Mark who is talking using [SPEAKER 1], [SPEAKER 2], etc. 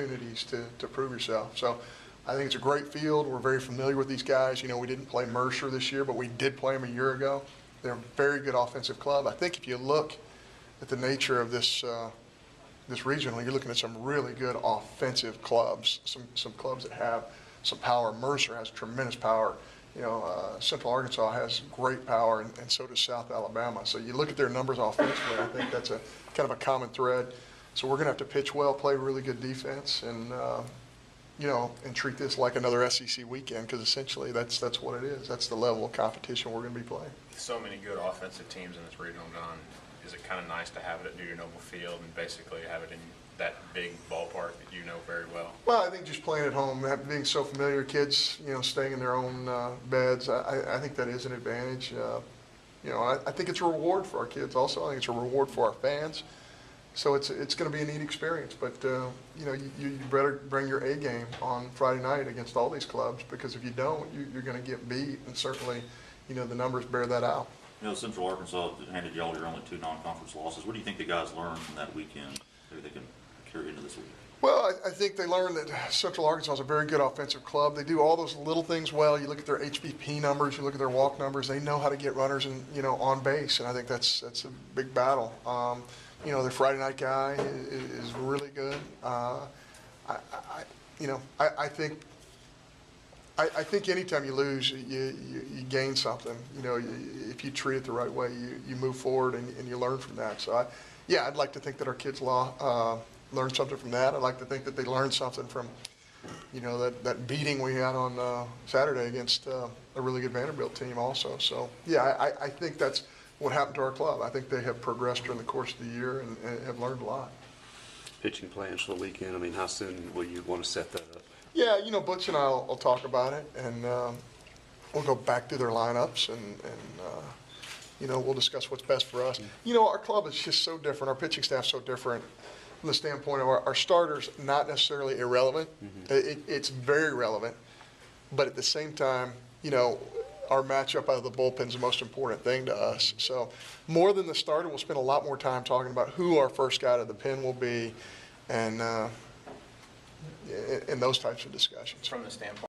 [SPEAKER 1] opportunities to prove yourself. So I think it's a great field. We're very familiar with these guys. You know, we didn't play Mercer this year, but we did play them a year ago. They're a very good offensive club. I think if you look at the nature of this regional, you're looking at some really good offensive clubs, some clubs that have some power. Mercer has tremendous power. You know, Central Arkansas has great power, and so does South Alabama. So you look at their numbers offensively, I think that's a kind of a common thread. So we're going to have to pitch well, play really good defense, and you know, and treat this like another SEC weekend, because essentially that's what it is. That's the level of competition we're going to be playing.
[SPEAKER 2] So many good offensive teams in this regional, John. Is it kind of nice to have it at Dewey Noble Field and basically have it in that big ballpark that you know very well?
[SPEAKER 1] Well, I think just playing at home, being so familiar, kids, you know, staying in their own beds, I think that is an advantage. You know, I think it's a reward for our kids also. I think it's a reward for our fans. So it's going to be a neat experience. But, you know, you better bring your A game on Friday night against all these clubs, because if you don't, you're going to get beat. And certainly, you know, the numbers bear that out.
[SPEAKER 3] You know, Central Arkansas handed y'all your only 2 non-conference losses. What do you think the guys learned from that weekend that they can carry into this week?
[SPEAKER 1] Well, I think they learned that Central Arkansas is a very good offensive club. They do all those little things well. You look at their HBP numbers, you look at their walk numbers. They know how to get runners and, you know, on base, and I think that's a big battle. You know, their Friday night guy is really good. You know, I think anytime you lose, you gain something. You know, if you treat it the right way, you move forward and you learn from that. So, yeah, I'd like to think that our kids learned something from that. I'd like to think that they learned something from, you know, that beating we had on Saturday against a really good Vanderbilt team also. So, yeah, I think that's what happened to our club. I think they have progressed during the course of the year and have learned a lot.
[SPEAKER 4] Pitching plans for the weekend, I mean, how soon will you want to set that up?
[SPEAKER 1] Yeah, you know, Butch and I will talk about it, and we'll go back through their lineups, and you know, we'll discuss what's best for us. You know, our club is just so different. Our pitching staff's so different from the standpoint of our starters, not necessarily irrelevant. It's very relevant, but at the same time, you know, our matchup out of the bullpen is the most important thing to us. So more than the starter, we'll spend a lot more time talking about who our first guy to the pen will be, and in those types of discussions.
[SPEAKER 2] From the standpoint